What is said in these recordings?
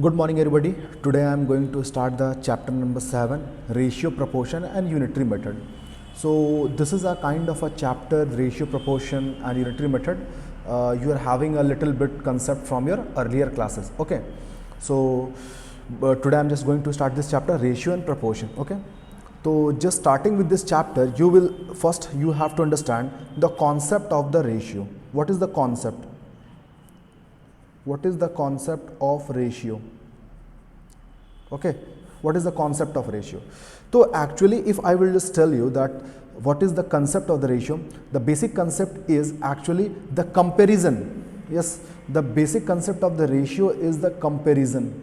Good morning, everybody. Today I am going to start the chapter number 7, ratio, proportion, and unitary method. So this is a kind of a chapter, ratio, proportion, and unitary method. You are having a little bit concept from your earlier classes. Okay. So today I am just going to start this chapter, ratio and proportion. Okay. So just starting with this chapter, you have to understand the concept of the ratio. What is the concept? What is the concept of ratio? Okay, what is the concept of ratio? So actually, if I will just tell you that what is the concept of the ratio, the basic concept is actually the comparison. Yes, the basic concept of the ratio is the comparison.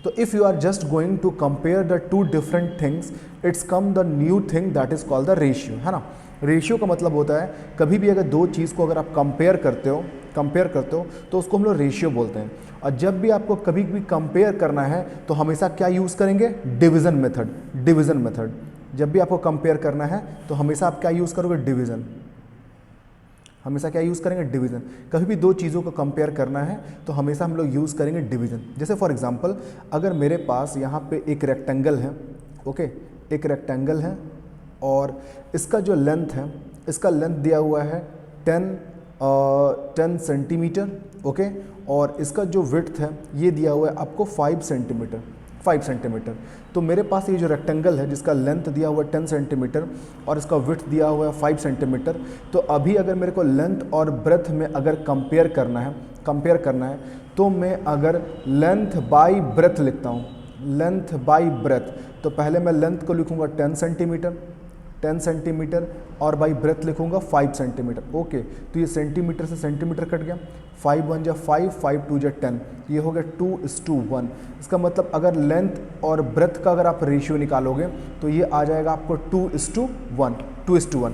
So if you are just going to compare the two different things, it's come the new thing that is called the ratio, है ना. Ratio का मतलब होता है कभी भी अगर दो चीज़ को अगर आप कंपेयर करते हो तो उसको हम लोग रेशियो बोलते हैं. और जब भी आपको कभी भी कंपेयर करना है तो हमेशा क्या यूज़ करेंगे? Division method. जब भी आपको कंपेयर करना है तो हमेशा आप क्या यूज़ करोगे? डिवीज़न. कभी भी दो चीज़ों को कंपेयर करना है तो हमेशा हम लोग यूज़ करेंगे डिवीज़न. जैसे फॉर एग्जांपल, अगर मेरे पास यहाँ पे एक रेक्टेंगल है, ओके, एक रेक्टेंगल है और इसका जो लेंथ है, इसका लेंथ दिया हुआ है 10 सेंटीमीटर, ओके, और इसका जो विड्थ है ये दिया हुआ है आपको 5 सेंटीमीटर. तो मेरे पास ये जो रेक्टेंगल है जिसका लेंथ दिया हुआ है 10 सेंटीमीटर और इसका विड्थ दिया हुआ है 5 सेंटीमीटर, तो अभी अगर मेरे को लेंथ और ब्रेथ में अगर कंपेयर करना है तो मैं अगर लेंथ बाई ब्रेथ लिखता हूँ, लेंथ बाई ब्रेथ, तो पहले मैं लेंथ को लिखूँगा 10 सेंटीमीटर और बाई ब्रेथ लिखूंगा 5 सेंटीमीटर. ओके, तो ये सेंटीमीटर से सेंटीमीटर कट गया, 5 1 जा 5, 5 2 जा 10, ये हो गया 2:1. इसका मतलब अगर लेंथ और ब्रेथ का अगर आप रेशियो निकालोगे तो ये आ जाएगा आपको 2:1.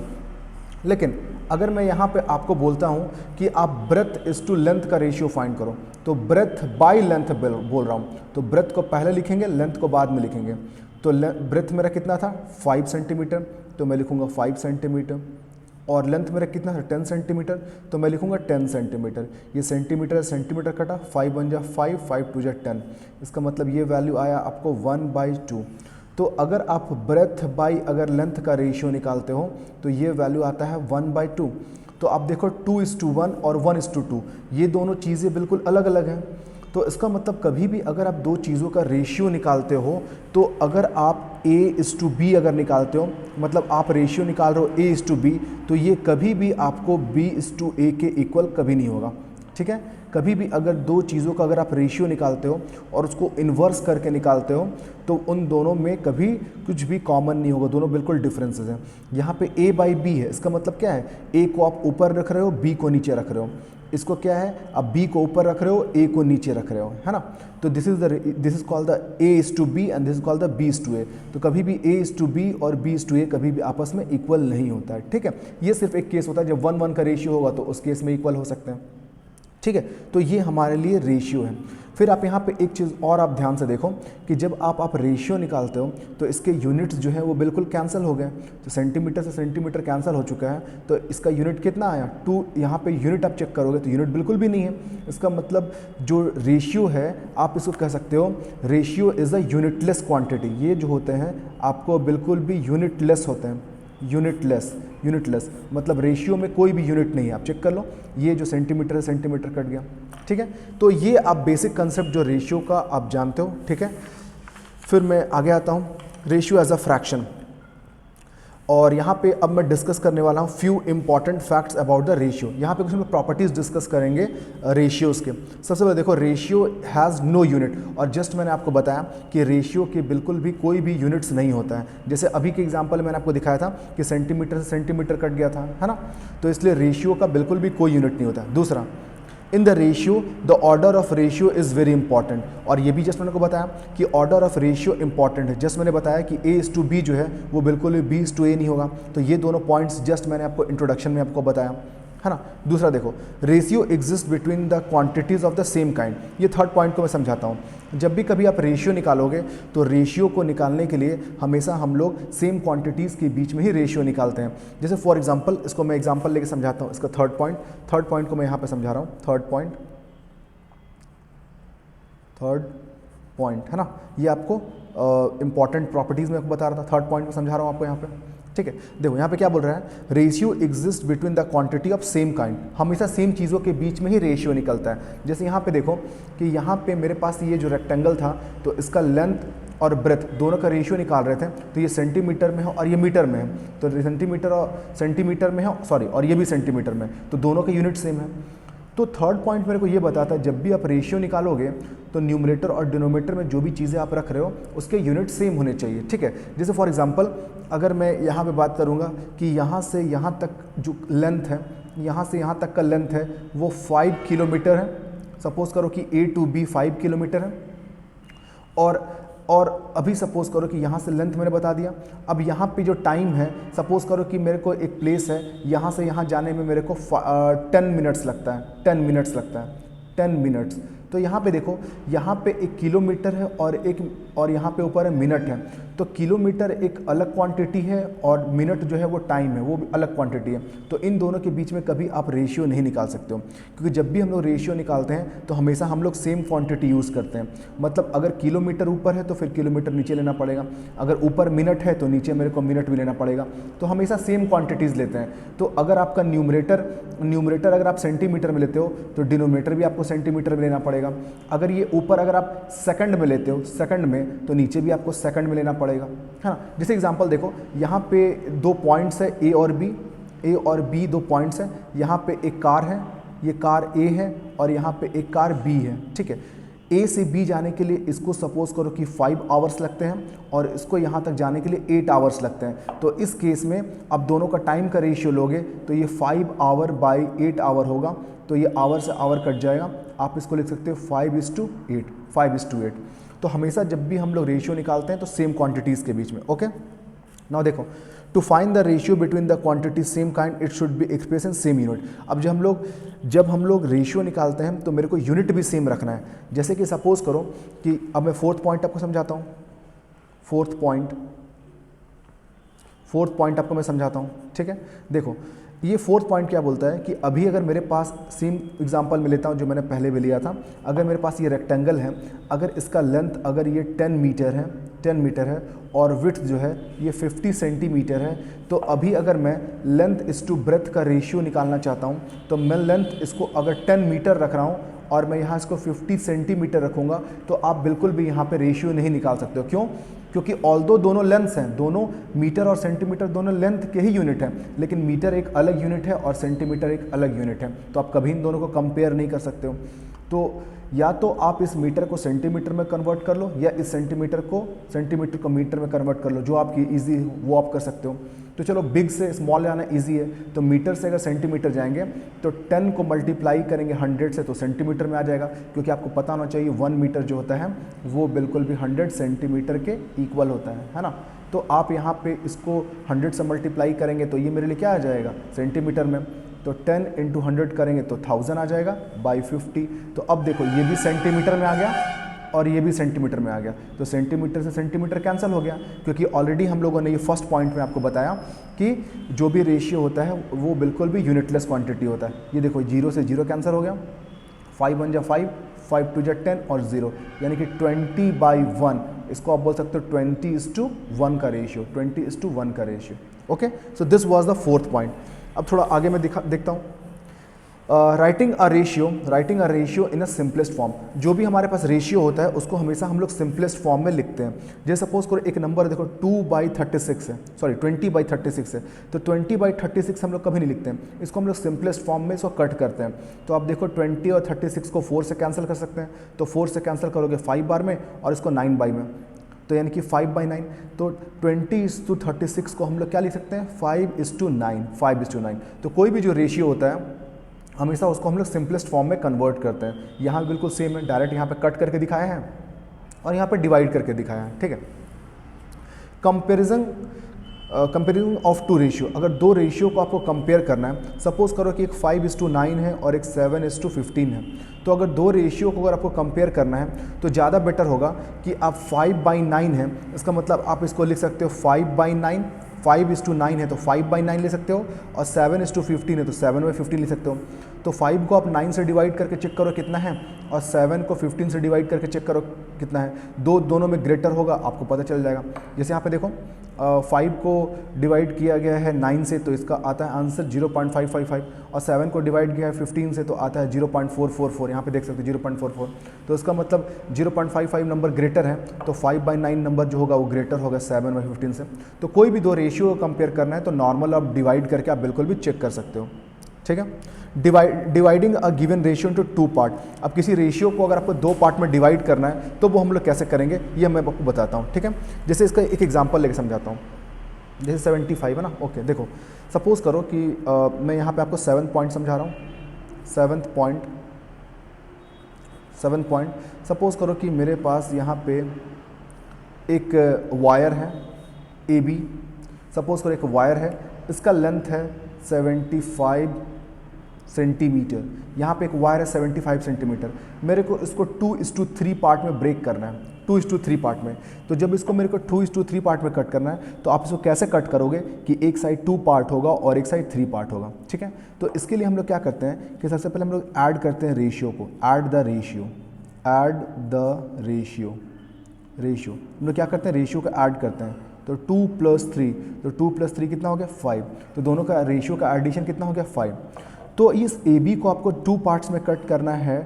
लेकिन अगर मैं यहाँ पे आपको बोलता हूँ कि आप ब्रेथ इस टू लेंथ का रेशियो फाइंड करो, तो ब्रेथ बाई लेंथ बोल रहा हूँ, तो ब्रेथ को पहले लिखेंगे, लेंथ को बाद में लिखेंगे. तो ब्रेथ मेरा कितना था? 5 सेंटीमीटर, तो मैं लिखूंगा 5 सेंटीमीटर. और लेंथ मेरा कितना था? 10 सेंटीमीटर, तो मैं लिखूंगा 10 सेंटीमीटर. ये सेंटीमीटर कटा, 5 1 जा 5, 5 2 जा 10. इसका मतलब ये वैल्यू आया आपको 1/2. तो अगर आप ब्रेथ बाई अगर लेंथ का रेशियो निकालते हो तो ये वैल्यू आता है 1/2. तो आप देखो 2:1 और 1:2, ये दोनों चीज़ें बिल्कुल अलग अलग हैं. तो इसका मतलब कभी भी अगर आप दो चीज़ों का रेशियो निकालते हो, तो अगर आप A:B अगर निकालते हो, मतलब आप रेशियो निकाल रहे हो A:B, तो ये कभी भी आपको B:A के इक्वल कभी नहीं होगा. ठीक है, कभी भी अगर दो चीज़ों का अगर आप रेशियो निकालते हो और उसको इन्वर्स करके निकालते हो तो उन दोनों में कभी कुछ भी कॉमन नहीं होगा, दोनों बिल्कुल डिफरेंसेस हैं. यहाँ पे A/B है, इसका मतलब क्या है? A को आप ऊपर रख रहे हो, B को नीचे रख रहे हो. इसको क्या है? आप B को ऊपर रख रहे हो, A को नीचे रख रहे हो, है ना. तो this is called the A:B and this is called the B:A. तो कभी भी A:B और B:A कभी भी आपस में इक्वल नहीं होता है. ठीक है, ये सिर्फ एक केस होता है जब 1:1 का रेशियो होगा तो उस केस में इक्वल हो सकते हैं. ठीक है, तो ये हमारे लिए रेशियो है. फिर आप यहाँ पे एक चीज़ और आप ध्यान से देखो कि जब आप रेशियो निकालते हो तो इसके यूनिट्स जो है वो बिल्कुल कैंसिल हो गए. तो सेंटीमीटर से सेंटीमीटर कैंसिल हो चुका है, तो इसका यूनिट कितना आया? 2. यहाँ पे यूनिट आप चेक करोगे तो यूनिट बिल्कुल भी नहीं है. इसका मतलब जो रेशियो है आप इसको कह सकते हो ratio is a unitless quantity. ये जो होते हैं आपको बिल्कुल भी यूनिटलेस होते हैं. यूनिटलेस मतलब रेशियो में कोई भी यूनिट नहीं है. आप चेक कर लो, ये जो सेंटीमीटर है सेंटीमीटर कट गया. ठीक है, तो ये आप बेसिक कंसेप्ट जो रेशियो का आप जानते हो. ठीक है, फिर मैं आगे आता हूँ, रेशियो एज अ फ्रैक्शन. और यहाँ पे अब मैं डिस्कस करने वाला हूँ few important facts about the ratio. यहाँ पे कुछ हम प्रॉपर्टीज़ डिस्कस करेंगे रेशियोज़ के. सबसे पहले देखो, रेशियो हैज़ नो यूनिट. और जस्ट मैंने आपको बताया कि रेशियो के बिल्कुल भी कोई भी यूनिट्स नहीं होता है. जैसे अभी के एग्जांपल मैंने आपको दिखाया था कि सेंटीमीटर से सेंटीमीटर कट गया था, है ना. तो इसलिए रेशियो का बिल्कुल भी कोई यूनिट नहीं होता. दूसरा, in the ratio the order of ratio is very important. और ये भी जस्ट मैंने को बताया कि ऑर्डर ऑफ रेशियो इंपॉर्टेंट है. जस्ट मैंने बताया कि A:B जो है वो बिल्कुल भी B:A नहीं होगा. तो ये दोनों पॉइंट्स जस्ट मैंने आपको इंट्रोडक्शन में आपको बताया. है ना। दूसरा देखो, ratio exist between the quantities of the same kind. ये थर्ड पॉइंट को मैं समझाता हूँ। जब भी कभी आप रेशियो निकालोगे तो रेशियो को निकालने के लिए हमेशा हम लोग सेम क्वांटिटीज़ के बीच में ही रेशियो निकालते हैं। जैसे फॉर एग्जांपल, इसको मैं एग्जांपल लेके समझाता हूँ। इसका थर्ड पॉइंट को मैं यहाँ पे समझा रहा हूँ। थर्ड पॉइंट है ना, ये आपको इंपॉर्टेंट प्रॉपर्टीज़ में आपको बता रहा था। थर्ड पॉइंट में समझा रहा हूँ आपको यहाँ पे, ठीक है। देखो यहाँ पे क्या बोल रहा है, ratio exist between the quantity of same kind. हमेशा सेम चीज़ों के बीच में ही रेशियो निकलता है। जैसे यहाँ पे देखो कि यहाँ पे मेरे पास ये जो रेक्टेंगल था, तो इसका लेंथ और ब्रेथ दोनों का रेशियो निकाल रहे थे, तो ये सेंटीमीटर में है और ये मीटर में है। तो सेंटीमीटर में है, सॉरी, और ये भी सेंटीमीटर में, तो दोनों के यूनिट सेम है। तो थर्ड पॉइंट मेरे को ये बताता है, जब भी आप रेशियो निकालोगे तो न्यूमरेटर और डिनोमिनेटर में जो भी चीज़ें आप रख रहे हो उसके यूनिट सेम होने चाहिए, ठीक है। जैसे फॉर एग्जांपल, अगर मैं यहाँ पे बात करूँगा कि यहाँ से यहाँ तक जो लेंथ है, यहाँ से यहाँ तक का लेंथ है वो 5 किलोमीटर है। सपोज़ करो कि A to B 5 किलोमीटर है, और अभी सपोज़ करो कि यहाँ से लेंथ मैंने बता दिया। अब यहाँ पे जो टाइम है, सपोज़ करो कि मेरे को एक प्लेस है, यहाँ से यहाँ जाने में मेरे को 10 मिनट्स लगता है, 10 मिनट्स। तो यहाँ पे देखो, यहाँ पे 1 किलोमीटर है और यहाँ पे ऊपर है मिनट है। तो किलोमीटर एक अलग क्वांटिटी है और मिनट जो है वो टाइम है, वो भी अलग क्वांटिटी है। तो इन दोनों के बीच में कभी आप रेशियो नहीं निकाल सकते हो, क्योंकि जब भी हम लोग रेशियो निकालते हैं तो हमेशा हम लोग सेम क्वांटिटी यूज़ करते हैं। मतलब अगर किलोमीटर ऊपर है तो फिर किलोमीटर नीचे लेना पड़ेगा, अगर ऊपर मिनट है तो नीचे मेरे को मिनट भी लेना पड़ेगा। तो हमेशा सेम क्वांटिटीज़ लेते हैं। तो अगर आपका न्यूमरेटर अगर आप सेंटीमीटर में लेते हो तो डिनोमिनेटर भी आपको सेंटीमीटर में लेना पड़ेगा। अगर ये ऊपर अगर आप सेकंड में लेते हो, सेकंड में, तो नीचे भी आपको सेकंड में लेना पड़ेगा, है ना। जैसे एग्जांपल देखो, यहाँ पे 2 पॉइंट्स है ए और बी 2 पॉइंट्स है। यहाँ पे एक कार है, ये कार ए है, और यहाँ पे एक कार बी है, ठीक है। ए से बी जाने के लिए इसको सपोज करो कि 5 आवर्स लगते हैं और इसको यहाँ तक जाने के लिए 8 आवर्स लगते हैं। तो इस केस में अब दोनों का टाइम का रेशियो लोगे तो ये 5 आवर बाई 8 आवर होगा, तो ये आवर से आवर कट जाएगा। आप इसको लिख सकते हो 5:8। तो हमेशा जब भी हम लोग रेशियो निकालते हैं तो सेम क्वांटिटीज़ के बीच में, ओके। नाउ देखो, to find the ratio between the quantity same kind it should be express in same unit. अब जब हम लोग रेशियो निकालते हैं तो मेरे को यूनिट भी सेम रखना है। जैसे कि सपोज करो कि अब मैं फोर्थ पॉइंट आपको समझाता हूँ। फोर्थ पॉइंट आपको मैं समझाता हूँ, ठीक है। देखो, ये फोर्थ पॉइंट क्या बोलता है कि अभी अगर मेरे पास सेम एग्जांपल में लेता हूँ जो मैंने पहले भी लिया था। अगर मेरे पास ये रेक्टेंगल है, अगर इसका लेंथ अगर ये 10 मीटर है और विड्थ जो है ये 50 सेंटीमीटर है, तो अभी अगर मैं लेंथ इस टू ब्रेथ का रेशियो निकालना चाहता हूँ तो मैं लेंथ इसको अगर 10 मीटर रख रहा हूँ और मैं यहाँ इसको 50 सेंटीमीटर रखूँगा, तो आप बिल्कुल भी यहाँ पे रेशियो नहीं निकाल सकते हो। क्यों? क्योंकि ऑल्दो दोनों लेंथ्स हैं, दोनों मीटर और सेंटीमीटर दोनों लेंथ के ही यूनिट हैं, लेकिन मीटर एक अलग यूनिट है और सेंटीमीटर एक अलग यूनिट है। तो आप कभी इन दोनों को कंपेयर नहीं कर सकते हो। तो या तो आप इस मीटर को सेंटीमीटर में कन्वर्ट कर लो या इस सेंटीमीटर को मीटर में कन्वर्ट कर लो, जो आपकी ईजी हो वो आप कर सकते हो। तो चलो, बिग से स्मॉल जाना इजी है, तो मीटर से अगर सेंटीमीटर जाएंगे तो 10 को मल्टीप्लाई करेंगे 100 से तो सेंटीमीटर में आ जाएगा, क्योंकि आपको पता होना चाहिए 1 मीटर जो होता है वो बिल्कुल भी 100 सेंटीमीटर के इक्वल होता है ना। तो आप यहाँ पे इसको 100 से मल्टीप्लाई करेंगे तो ये मेरे लिए क्या आ जाएगा सेंटीमीटर में, तो 10 × 100 करेंगे तो 1000 आ जाएगा बाई 50। तो अब देखो, ये भी सेंटीमीटर में आ गया और ये भी सेंटीमीटर में आ गया, तो सेंटीमीटर से सेंटीमीटर कैंसिल हो गया, क्योंकि ऑलरेडी हम लोगों ने ये फर्स्ट पॉइंट में आपको बताया कि जो भी रेशियो होता है वो बिल्कुल भी यूनिटलेस क्वांटिटी होता है। ये देखो, 0 से 0 कैंसिल हो गया, 5 1 जा 5, 5 2 जा 10 और 0, यानी कि 20/1। इसको आप बोल सकते हो 20:1 का रेशियो, 20:1 का ratio, okay. So this was the fourth point. अब थोड़ा आगे मैं देखता हूँ। Writing a ratio in a simplest form. जो भी हमारे पास रेशियो होता है उसको हमेशा हम लोग सिंपलेस्ट फॉर्म में लिखते हैं। जैसे सपोज करो एक नंबर देखो 20/36 है, तो 20/36 हम लोग कभी नहीं लिखते हैं, इसको हम लोग सिंपलेस्ट फॉर्म में इसको कट करते हैं। तो आप देखो 20 और 36 को 4 से कैंसिल कर सकते हैं, तो 4 से कैंसिल करोगे 5 बार में और इसको 9 बाई में, तो यानी कि 5/9। तो 20:36 को हम लोग क्या लिख सकते हैं 5:9। तो कोई भी जो रेशियो होता है हमेशा उसको हम लोग सिंपलेस्ट फॉर्म में कन्वर्ट करते हैं। यहाँ बिल्कुल सेम है, डायरेक्ट यहाँ पे कट करके दिखाया है और यहाँ पे डिवाइड करके दिखाया है, ठीक है। कंपेरिजन ऑफ टू रेशियो, अगर दो रेशियो को आपको कंपेयर करना है, सपोज करो कि एक 5:9 है और एक 7:15 है, तो अगर दो रेशियो को अगर आपको कंपेयर करना है तो ज़्यादा बेटर होगा कि आप 5/9 है, इसका मतलब आप इसको लिख सकते हो 5/9, 5:9 है तो 5/9 ले सकते हो, और 7:15 है तो 7/15 ले सकते हो। तो 5 को आप 9 से डिवाइड करके चेक करो कितना है, और 7 को 15 से डिवाइड करके चेक करो कितना है, दोनों में ग्रेटर होगा, आपको पता चल जाएगा। जैसे यहाँ पे देखो 5 को डिवाइड किया गया है 9 से, तो इसका आता है आंसर 0.555, और 7 को डिवाइड किया है 15 से, तो आता है 0.444। यहाँ पे देख सकते हो 0.44, तो इसका मतलब 0.55 नंबर ग्रेटर है, तो 5/9 नंबर जो होगा वो ग्रेटर होगा 7/15 से। तो कोई भी दो रेशियो को कंपेयर करना है तो नॉर्मल आप डिवाइड करके आप बिल्कुल भी चेक कर सकते हो, ठीक है। Dividing a given ratio into 2 part, अब किसी रेशियो को अगर आपको 2 पार्ट में डिवाइड करना है तो वो हम लोग कैसे करेंगे ये मैं आपको बताता हूँ, ठीक है। जैसे इसका एक एग्जांपल लेके समझाता हूँ। जैसे 75 है ना, ओके देखो सपोज करो कि मैं यहाँ पे आपको 7 पॉइंट समझा रहा हूँ। 7 पॉइंट सपोज करो कि मेरे पास यहाँ पे एक वायर है AB, सपोज करो एक वायर है, इसका लेंथ है 75 सेंटीमीटर, यहाँ पे एक वायर है 75 सेंटीमीटर, मेरे को इसको 2:3 पार्ट में ब्रेक करना है, 2:3 पार्ट में। तो जब इसको मेरे को 2:3 पार्ट में कट करना है तो आप इसको कैसे कट करोगे कि एक साइड 2 पार्ट होगा और एक साइड 3 पार्ट होगा, ठीक है। तो इसके लिए हम लोग क्या करते हैं कि सबसे पहले हम लोग ऐड करते हैं रेशियो को, ऐड द रेशियो हम लोग क्या करते हैं, रेशियो को ऐड करते हैं। तो 2 + 3, तो 2 + 3 कितना हो गया 5, तो दोनों का रेशियो का एडिशन कितना हो गया 5। तो इस AB को आपको 2 पार्ट्स में कट करना है,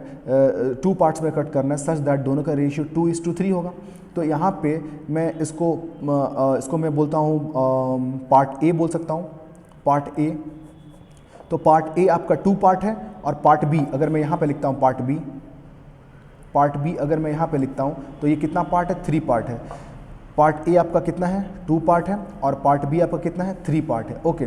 2 पार्ट्स में कट करना है सच दैट दोनों का रेशियो 2:3 होगा। तो यहाँ पे मैं इसको मैं बोलता हूँ पार्ट A बोल सकता हूँ, पार्ट A। तो पार्ट A आपका 2 पार्ट है, और पार्ट B अगर मैं यहाँ पे लिखता हूँ पार्ट B अगर मैं यहाँ पे लिखता हूँ तो ये कितना पार्ट है 3 पार्ट है। पार्ट A आपका कितना है 2 पार्ट है, और पार्ट B आपका कितना है 3 पार्ट है, ओके।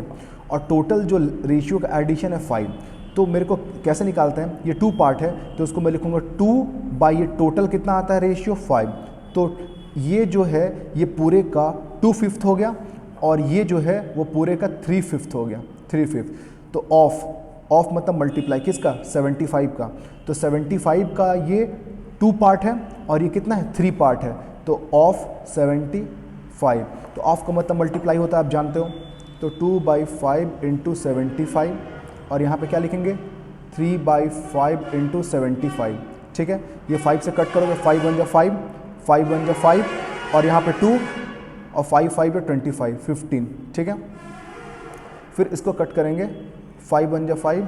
और टोटल जो रेशियो का एडिशन है 5। तो मेरे को कैसे निकालते हैं, ये 2 पार्ट है तो उसको मैं लिखूंगा 2 ये टोटल कितना आता है रेशियो 5। तो ये जो है ये पूरे का 2/5 हो गया, और ये जो है वो पूरे का 3/5 हो गया, 3/5। तो ऑफ मतलब मल्टीप्लाई किसका 75 का, तो 75 का ये 2 पार्ट है और ये कितना है 3 पार्ट है, तो ऑफ 75। तो ऑफ का मतलब मल्टीप्लाई होता है आप जानते हो, तो 2/5 × 75, और यहाँ पे क्या लिखेंगे 3/5 × 75, ठीक है। ये 5 से कट करोगे 5 × 5, 5 × 5, और यहाँ पे 2 और 5 5 25 15, ठीक है। फिर इसको कट करेंगे 5 × 5,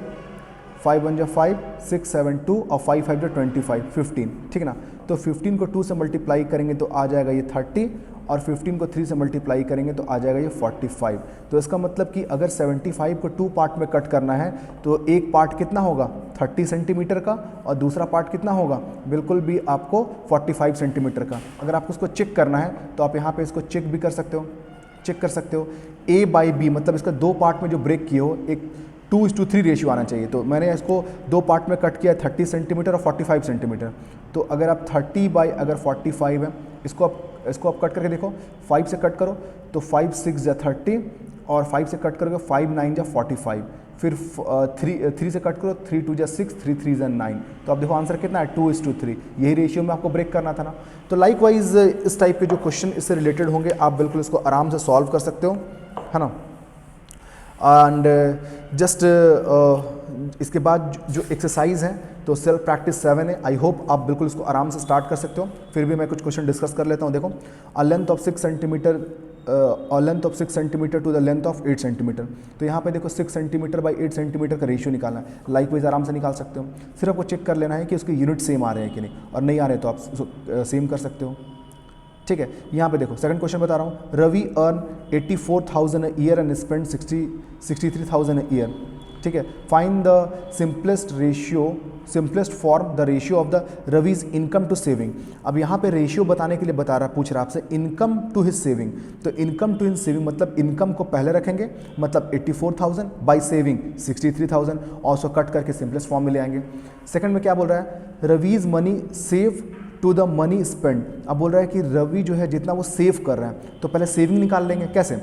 5 × 5 6 7 2, और 5 5 25 15, ठीक है ना। तो 15 को 2 से मल्टीप्लाई करेंगे तो आ जाएगा ये 30, और 15 को 3 से मल्टीप्लाई करेंगे तो आ जाएगा ये 45। तो इसका मतलब कि अगर 75 को 2 पार्ट में कट करना है तो एक पार्ट कितना होगा 30 सेंटीमीटर का, और दूसरा पार्ट कितना होगा बिल्कुल भी आपको 45 सेंटीमीटर का। अगर आपको इसको चेक करना है तो आप यहाँ पे इसको चेक भी कर सकते हो, A/B मतलब इसका 2 पार्ट में जो ब्रेक किए हो एक 2:3 रेशियो आना चाहिए। तो मैंने इसको 2 पार्ट में कट किया 30 सेंटीमीटर और 45 सेंटीमीटर। तो अगर आप 30/45 है, इसको आप कट करके देखो, 5 से कट करो तो 5 6 × 30, और 5 से कट करोगे 5 9 × 45, फिर 3 से कट करो 3 2 × 6, 3 3 × 9। तो आप देखो आंसर कितना है 2:3। यही रेशियो में आपको ब्रेक करना था ना। तो लाइकवाइज इस टाइप के जो क्वेश्चन इससे रिलेटेड होंगे आप बिल्कुल इसको आराम से सॉल्व कर सकते हो, है ना। एंड जस्ट इसके बाद जो एक्सरसाइज है तो सेल्फ प्रैक्टिस 7 है। आई होप आप बिल्कुल इसको आराम से स्टार्ट कर सकते हो। फिर भी मैं कुछ क्वेश्चन डिस्कस कर लेता हूँ। देखो, a length of 6 centimetre to the length of 8 centimetre. तो यहाँ पे देखो 6 सेंटीमीटर बाई 8 सेंटीमीटर का रेशियो निकालना है। लाइकवाइज आराम से निकाल सकते हो। सिर्फ आपको चेक कर लेना है कि उसके यूनिट सेम आ रहे हैं कि नहीं, और नहीं आ रहे तो आप सेम कर सकते हो, ठीक है। यहाँ पे देखो सेकंड क्वेश्चन बता रहा हूँ। Ravi earn 84,000 a year and spend 63,000 a year, ठीक है। Find the simplest form the ratio of the Ravi's income to saving. अब यहाँ पे रेशियो बताने के लिए पूछ रहा आपसे इनकम टू हिज सेविंग। तो इनकम टू हिज सेविंग मतलब इनकम को पहले रखेंगे, मतलब 84,000 बाई सेविंग 63,000, और उसको कट करके सिंपलेस्ट फॉर्म में ले आएंगे। सेकंड में क्या बोल रहा है, Ravi's money save to the money spend. अब बोल रहा है कि रवि जो है जितना वो सेव कर रहा है, तो पहले सेविंग निकाल लेंगे। कैसे,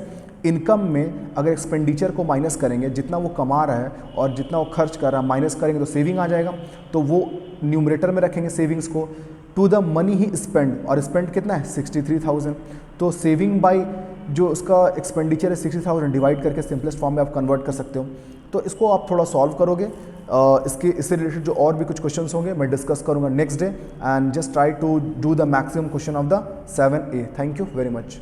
इनकम में अगर एक्सपेंडिचर को माइनस करेंगे, जितना वो कमा रहा है और जितना वो खर्च कर रहा है माइनस करेंगे तो सेविंग आ जाएगा, तो वो न्यूमरेटर में रखेंगे सेविंग्स को। To the money he spend, और स्पेंड कितना है 63,000, तो सेविंग बाई जो उसका एक्सपेंडिचर है 60,000 डिवाइड करके सिंपलेस्ट फॉर्म में आप कन्वर्ट कर सकते हो। तो इसको आप थोड़ा सॉल्व करोगे, इससे रिलेटेड जो और भी कुछ क्वेश्चंस होंगे मैं डिस्कस करूंगा next day, and just try to do the maximum question of the 7A। Thank you very much.